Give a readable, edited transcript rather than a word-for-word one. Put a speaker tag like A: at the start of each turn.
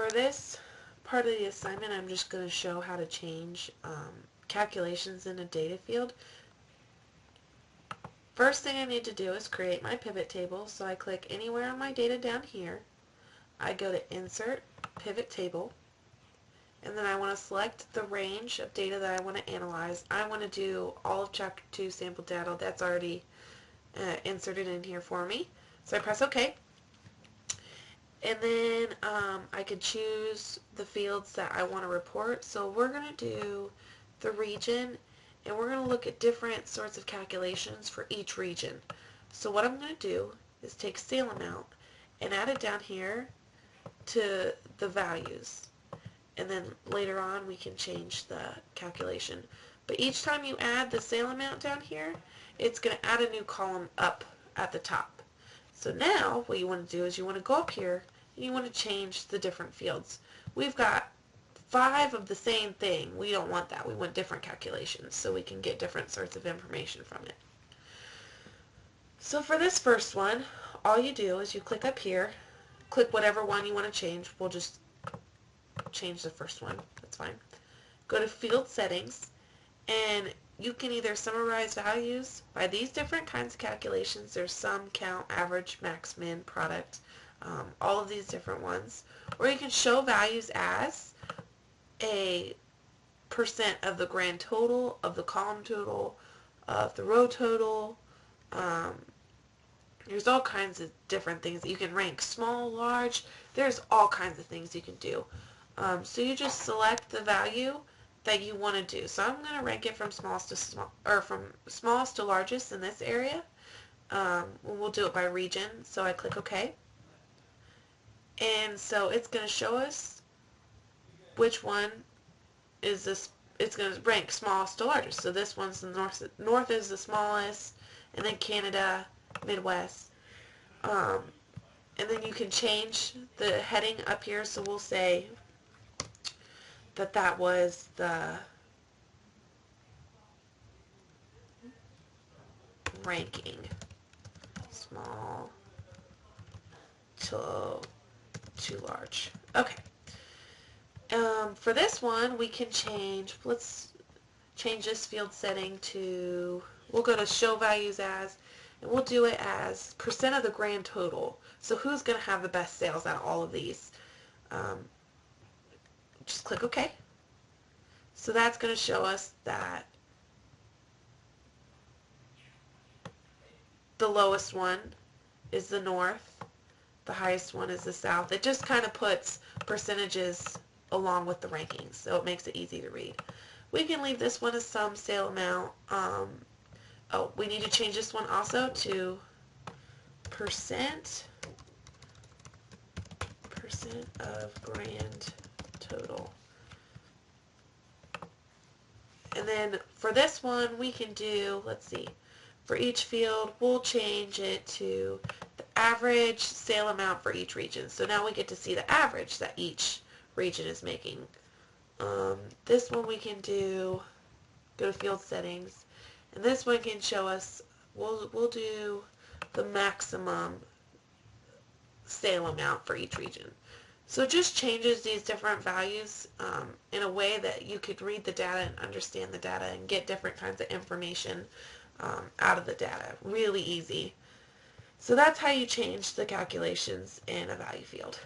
A: for this part of the assignment, I'm just going to show how to change calculations in a data field. First thing I need to do is create my pivot table. So I click anywhere on my data down here. I go to Insert, Pivot Table, and then I want to select the range of data that I want to analyze. I want to do all of Chapter 2 sample data. That's already inserted in here for me. So I press OK. And then I can choose the fields that I want to report. So we're going to do the region, and we're going to look at different sorts of calculations for each region. So what I'm going to do is take sale amount and add it down here to the values. And then later on we can change the calculation. But each time you add the sale amount down here, it's going to add a new column up at the top. So now what you want to do is you want to go up here and you want to change the different fields. We've got 5 of the same thing. We don't want that. We want different calculations so we can get different sorts of information from it. So for this first one, all you do is you click up here, click whatever one you want to change. We'll just change the first one. That's fine. Go to Field Settings, and you can either summarize values by these different kinds of calculations. There's sum, count, average, max, min, product, all of these different ones. Or you can show values as a percent of the grand total, of the column total, of the row total. There's all kinds of different things that you can rank. Small, large, there's all kinds of things you can do. So you just select the value that you want to do. So I'm going to rank it from smallest to from smallest to largest in this area. We'll do it by region. So I click OK. And so it's going to show us which one is this. It's going to rank smallest to largest. So this one's the north is the smallest, and then Canada, Midwest. And then you can change the heading up here. So we'll say that was the ranking, small to large. Okay. For this one, we can change, let's change this field setting to, we'll go to show values as, and we'll do it as percent of the grand total. So who's going to have the best sales out of all of these? Just click OK. So that's going to show us that the lowest one is the north, the highest one is the south. It just kind of puts percentages along with the rankings, so it makes it easy to read. We can leave this one as sum, sale amount. Oh, we need to change this one also to percent of grand total. And then for this one, we can do, let's see, for each field, we'll change it to the average sale amount for each region. So now we get to see the average that each region is making. This one we can do, go to field settings, and this one can show us, we'll do the maximum sale amount for each region. So it just changes these different values in a way that you could read the data and understand the data and get different kinds of information out of the data. Really easy. So that's how you change the calculations in a value field.